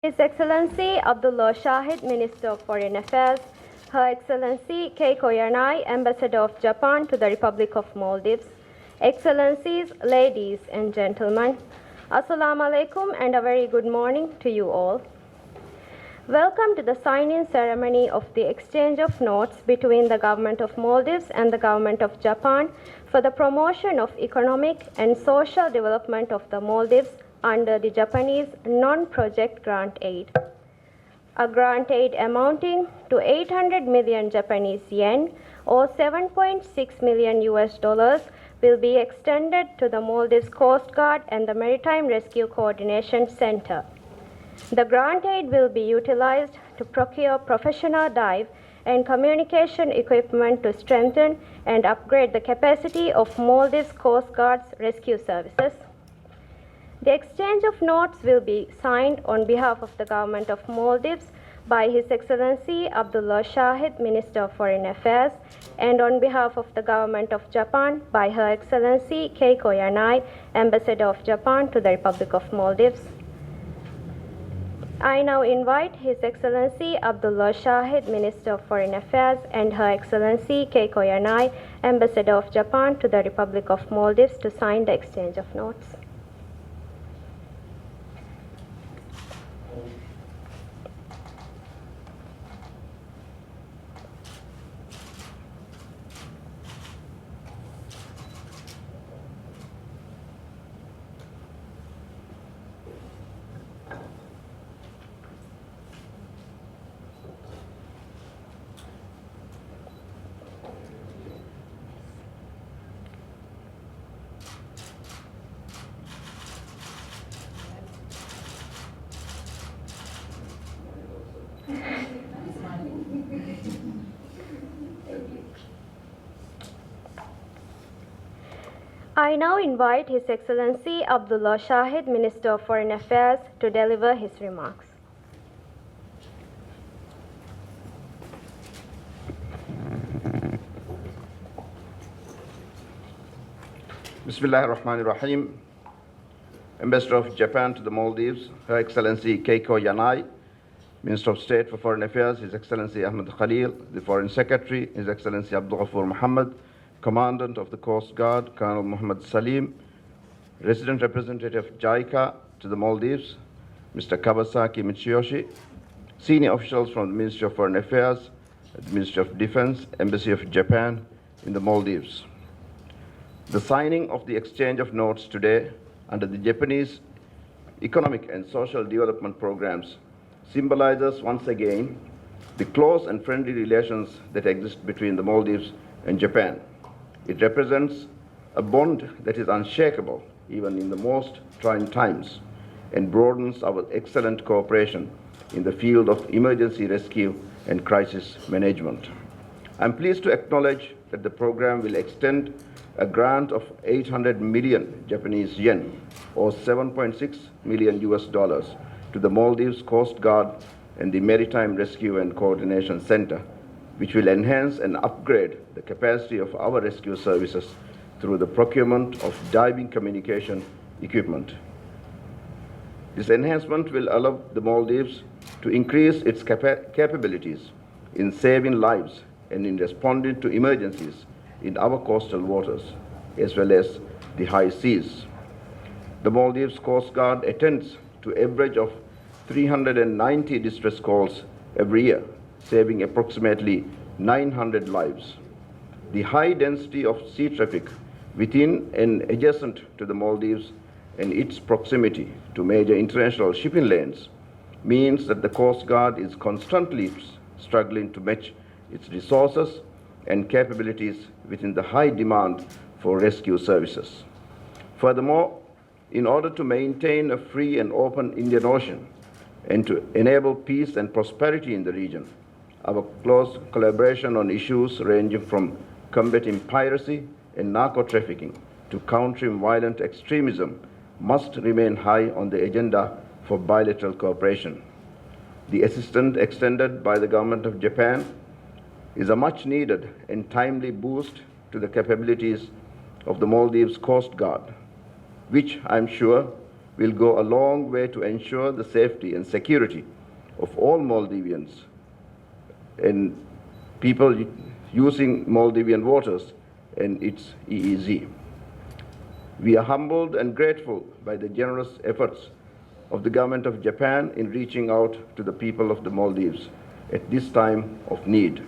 His Excellency Abdulla Shahid, Minister of Foreign Affairs, Her Excellency Keiko Yanai, Ambassador of Japan to the Republic of Maldives, Excellencies, ladies and gentlemen, Assalamu alaikum and a very good morning to you all. Welcome to the sign-in ceremony of the exchange of notes between the Government of Maldives and the Government of Japan for the promotion of economic and social development of the Maldives under the Japanese non-project grant aid. A grant aid amounting to 800 million Japanese yen or 7.6 million US dollars will be extended to the Maldives Coast Guard and the Maritime Rescue Coordination Center. The grant aid will be utilized to procure professional dive and communication equipment to strengthen and upgrade the capacity of Maldives Coast Guard's rescue services. The exchange of notes will be signed on behalf of the Government of Maldives by His Excellency Abdulla Shahid, Minister of Foreign Affairs, and on behalf of the Government of Japan by Her Excellency Keiko Yanai, Ambassador of Japan to the Republic of Maldives. I now invite His Excellency Abdulla Shahid, Minister of Foreign Affairs, and Her Excellency Keiko Yanai, Ambassador of Japan to the Republic of Maldives, to sign the exchange of notes. I now invite His Excellency Abdulla Shahid, Minister of Foreign Affairs, to deliver his remarks. Bismillah ar-Rahman ar-Rahim. Ambassador of Japan to the Maldives, Her Excellency Keiko Yanai, Minister of State for Foreign Affairs, His Excellency Ahmed Khalil, the Foreign Secretary, His Excellency Abdul Ghaffur Muhammad, Commandant of the Coast Guard, Colonel Muhammad Salim, Resident Representative JICA to the Maldives, Mr. Kawasaki Michiyoshi, senior officials from the Ministry of Foreign Affairs, the Ministry of Defense, Embassy of Japan in the Maldives. The signing of the exchange of notes today under the Japanese economic and social development programs symbolizes once again the close and friendly relations that exist between the Maldives and Japan. It represents a bond that is unshakable even in the most trying times and broadens our excellent cooperation in the field of emergency rescue and crisis management. I'm pleased to acknowledge that the program will extend a grant of 800 million Japanese yen or 7.6 million US dollars to the Maldives Coast Guard and the Maritime Rescue and Coordination Center, which will enhance and upgrade the capacity of our rescue services through the procurement of diving communication equipment. This enhancement will allow the Maldives to increase its capabilities in saving lives and in responding to emergencies in our coastal waters, as well as the high seas. The Maldives Coast Guard attends to an average of 390 distress calls every year, saving approximately 900 lives. The high density of sea traffic within and adjacent to the Maldives and its proximity to major international shipping lanes means that the Coast Guard is constantly struggling to match its resources and capabilities within the high demand for rescue services. Furthermore, in order to maintain a free and open Indian Ocean and to enable peace and prosperity in the region, our close collaboration on issues ranging from combating piracy and narco-trafficking to countering violent extremism must remain high on the agenda for bilateral cooperation. The assistance extended by the Government of Japan is a much needed and timely boost to the capabilities of the Maldives Coast Guard, which I'm sure will go a long way to ensure the safety and security of all Maldivians and people using Maldivian waters and its EEZ. We are humbled and grateful by the generous efforts of the Government of Japan in reaching out to the people of the Maldives at this time of need.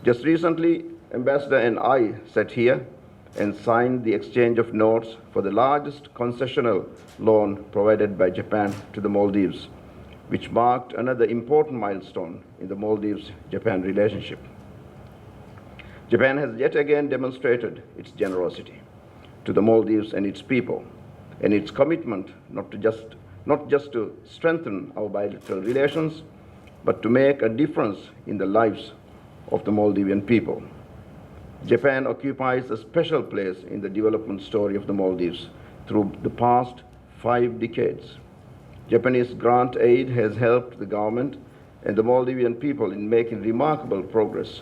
Just recently, Ambassador and I sat here and signed the exchange of notes for the largest concessional loan provided by Japan to the Maldives, which marked another important milestone in the Maldives-Japan relationship. Japan has yet again demonstrated its generosity to the Maldives and its people, and its commitment not just to strengthen our bilateral relations, but to make a difference in the lives of the Maldivian people. Japan occupies a special place in the development story of the Maldives through the past 5 decades. Japanese grant aid has helped the government and the Maldivian people in making remarkable progress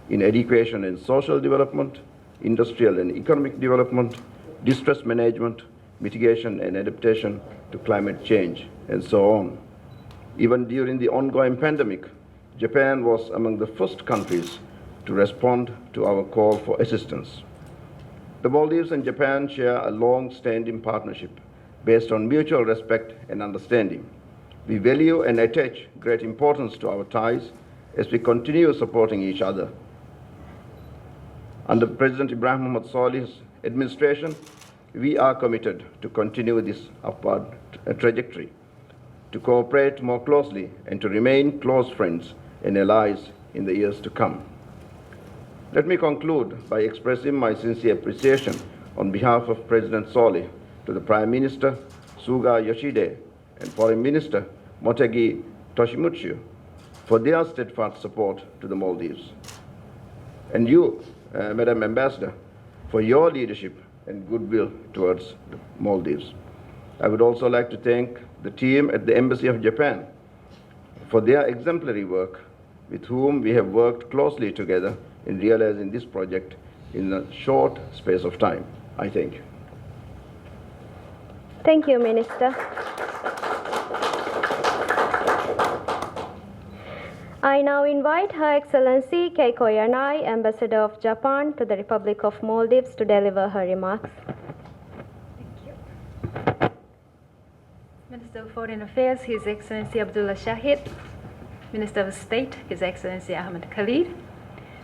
in education and social development, industrial and economic development, distress management, mitigation and adaptation to climate change, and so on. Even during the ongoing pandemic, Japan was among the first countries to respond to our call for assistance. The Maldives and Japan share a long-standing partnership based on mutual respect and understanding. We value and attach great importance to our ties as we continue supporting each other. Under President Ibrahim Muhammad Salih's administration, we are committed to continue this upward trajectory, to cooperate more closely, and to remain close friends and allies in the years to come. Let me conclude by expressing my sincere appreciation on behalf of President Salih to the Prime Minister Suga Yoshide and Foreign Minister Motegi Toshimitsu for their steadfast support to the Maldives. And you, Madam Ambassador, for your leadership and goodwill towards the Maldives. I would also like to thank the team at the Embassy of Japan for their exemplary work, with whom we have worked closely together in realizing this project in a short space of time. I thank you. Thank you, Minister. I now invite Her Excellency Keiko Yanai, Ambassador of Japan to the Republic of Maldives, to deliver her remarks. Thank you. Minister of Foreign Affairs, His Excellency Abdulla Shahid. Minister of State, His Excellency Ahmed Khalid.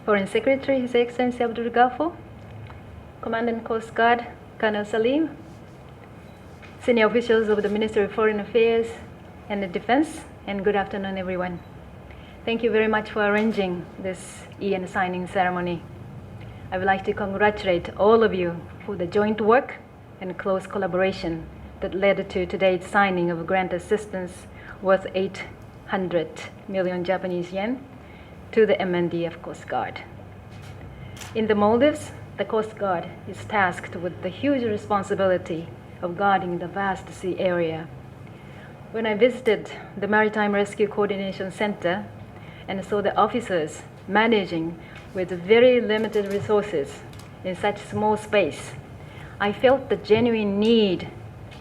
Foreign Secretary, His Excellency Abdul Ghafur. Commandant Coast Guard, Colonel Salim. Senior officials of the Ministry of Foreign Affairs and the Defense, and good afternoon, everyone. Thank you very much for arranging this EN signing ceremony. I would like to congratulate all of you for the joint work and close collaboration that led to today's signing of grant assistance worth 800 million Japanese yen to the MNDF Coast Guard. In the Maldives, the Coast Guard is tasked with the huge responsibility of guarding the vast sea area. When I visited the Maritime Rescue Coordination Center and saw the officers managing with very limited resources in such small space, I felt the genuine need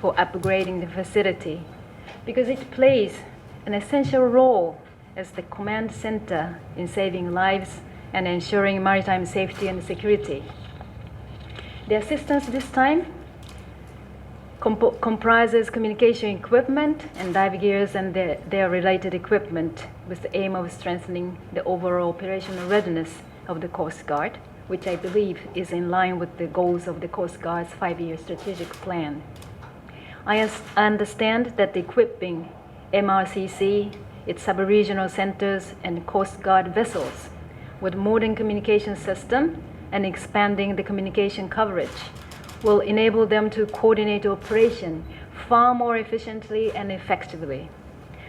for upgrading the facility because it plays an essential role as the command center in saving lives and ensuring maritime safety and security. The assistance this time comprises communication equipment and dive gears and their related equipment, with the aim of strengthening the overall operational readiness of the Coast Guard, which I believe is in line with the goals of the Coast Guard's 5-year strategic plan. I understand that equipping MRCC, its sub-regional centers, and Coast Guard vessels with modern communication system and expanding the communication coverage will enable them to coordinate operation far more efficiently and effectively.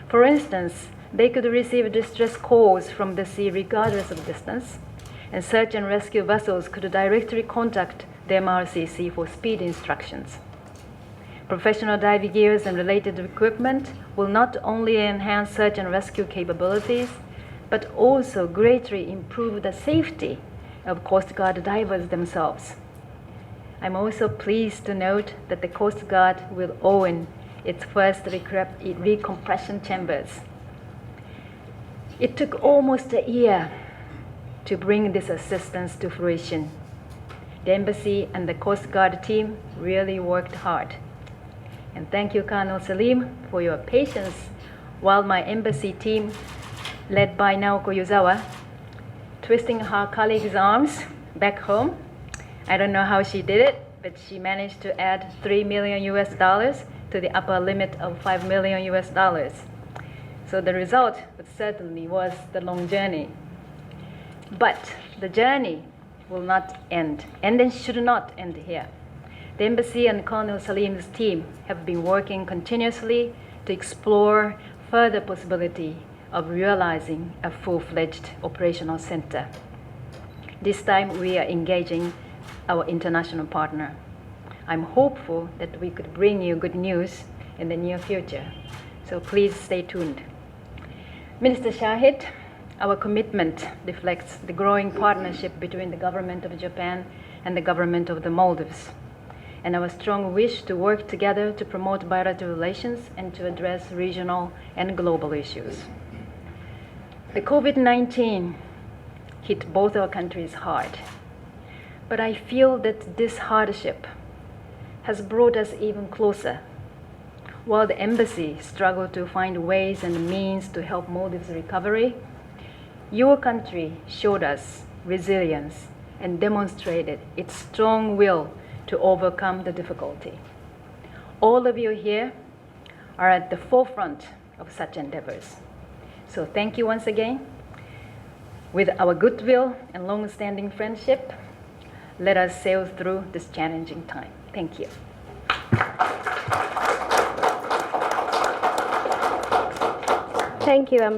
For instance, they could receive distress calls from the sea regardless of distance, and search and rescue vessels could directly contact the MRCC for speed instructions. Professional dive gears and related equipment will not only enhance search and rescue capabilities, but also greatly improve the safety of Coast Guard divers themselves. I'm also pleased to note that the Coast Guard will own its first recompression chambers. It took almost a year to bring this assistance to fruition. The Embassy and the Coast Guard team really worked hard. And thank you, Colonel Salim, for your patience while my embassy team, led by Naoko Yuzawa, twisting her colleague's arms back home. I don't know how she did it, but she managed to add $3 million to the upper limit of $5 million. So the result certainly was the long journey. But the journey will not end, and it should not end here. The Embassy and Colonel Salim's team have been working continuously to explore further possibility of realizing a full-fledged operational center. This time we are engaging our international partner. I'm hopeful that we could bring you good news in the near future, so please stay tuned. Minister Shahid, our commitment reflects the growing partnership between the Government of Japan and the Government of the Maldives, and our strong wish to work together to promote bilateral relations and to address regional and global issues. The COVID-19 hit both our countries hard, but I feel that this hardship has brought us even closer. While the embassy struggled to find ways and means to help Maldives' recovery, your country showed us resilience and demonstrated its strong will to overcome the difficulty. All of you here are at the forefront of such endeavors. So thank you once again. With our goodwill and long-standing friendship, let us sail through this challenging time. Thank you. Thank you, Ambassador.